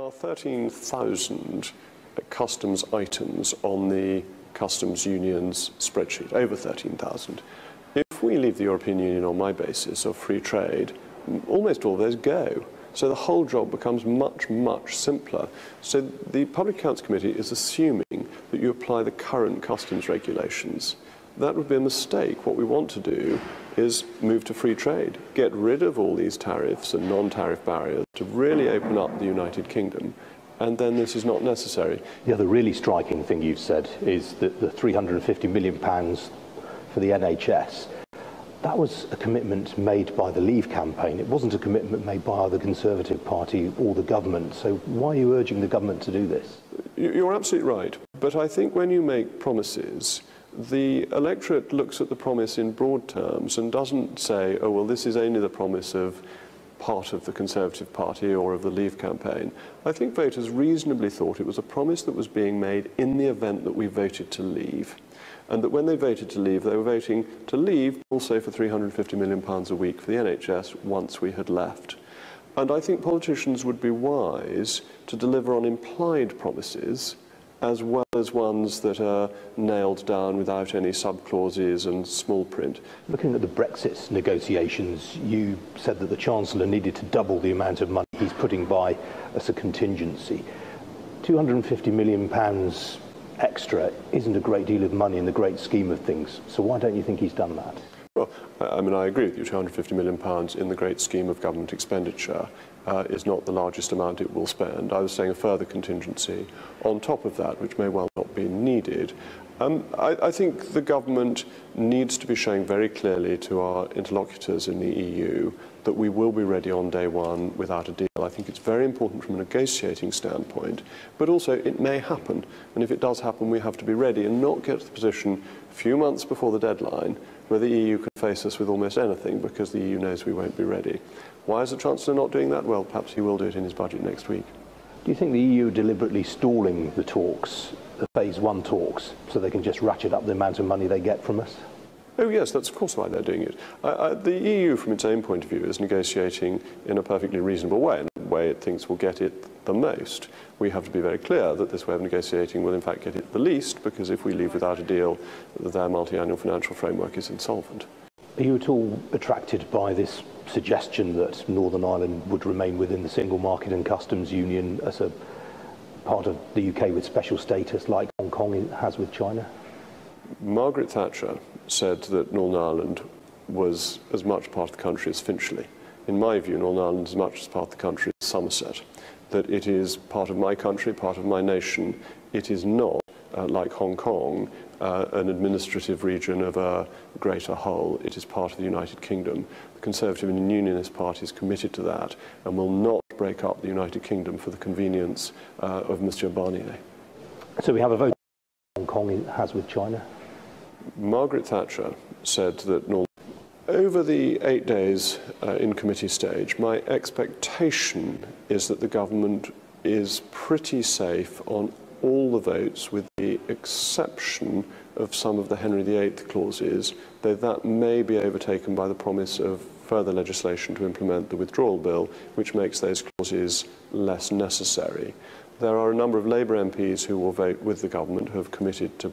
are 13,000 customs items on the customs union's spreadsheet, over 13,000. If we leave the European Union on my basis of free trade, almost all of those go. So the whole job becomes much, much simpler. So the Public Accounts Committee is assuming that you apply the current customs regulations. That would be a mistake. What we want to do is move to free trade, get rid of all these tariffs and non-tariff barriers to really open up the United Kingdom, and then this is not necessary. The other really striking thing you've said is that the £350 million for the NHS, that was a commitment made by the Leave campaign. It wasn't a commitment made by either Conservative Party or the government. So why are you urging the government to do this? You're absolutely right. But I think when you make promises, the electorate looks at the promise in broad terms and doesn't say, oh, well, this is only the promise of part of the Conservative Party or of the Leave campaign. I think voters reasonably thought it was a promise that was being made in the event that we voted to leave. And that when they voted to leave, they were voting to leave also for £350 million a week for the NHS once we had left. And I think politicians would be wise to deliver on implied promises as well as ones that are nailed down without any sub-clauses and small print. Looking at the Brexit negotiations, you said that the Chancellor needed to double the amount of money he's putting by as a contingency. £250 million extra isn't a great deal of money in the great scheme of things, so why don't you think he's done that? Well, I mean, I agree with you, £250 million in the great scheme of government expenditure is not the largest amount it will spend. I was saying a further contingency on top of that, which may well not be needed. I think the government needs to be showing very clearly to our interlocutors in the EU that we will be ready on day one without a deal. I think it's very important from a negotiating standpoint, but also it may happen. And if it does happen, we have to be ready and not get to the position a few months before the deadline where the EU can face us with almost anything because the EU knows we won't be ready. Why is the Chancellor not doing that? Well, perhaps he will do it in his budget next week. Do you think the EU are deliberately stalling the talks, the phase one talks, so they can just ratchet up the amount of money they get from us? Oh yes, that's of course why they're doing it. The EU, from its own point of view, is negotiating in a perfectly reasonable way, in the way it thinks will get it the most. We have to be very clear that this way of negotiating will in fact get it the least, because if we leave without a deal, their multi-annual financial framework is insolvent. Are you at all attracted by this suggestion that Northern Ireland would remain within the single market and customs union as a part of the UK with special status like Hong Kong has with China? Margaret Thatcher said that Northern Ireland was as much part of the country as Finchley. In my view, Northern Ireland is as much as part of the country as Somerset. That it is part of my country, part of my nation. It is not, like Hong Kong, an administrative region of a greater whole. It is part of the United Kingdom. The Conservative and Unionist Party is committed to that and will not break up the United Kingdom for the convenience of Monsieur Barnier. So we have a vote Hong Kong has with China? Margaret Thatcher said that over the 8 days in committee stage, my expectation is that the government is pretty safe on all the votes, with the exception of some of the Henry VIII clauses, though that may be overtaken by the promise of further legislation to implement the withdrawal bill, which makes those clauses less necessary. There are a number of Labour MPs who will vote with the government who have committed to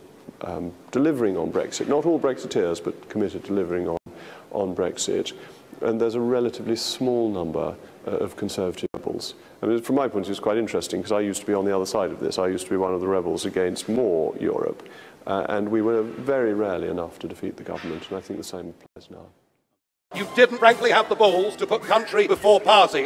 delivering on Brexit. Not all Brexiteers, but committed to delivering on Brexit. And there's a relatively small number of Conservative rebels. I mean, from my point of view, it's quite interesting because I used to be on the other side of this. I used to be one of the rebels against more Europe. And we were very rarely enough to defeat the government, and I think the same applies now. You didn't frankly have the balls to put country before party.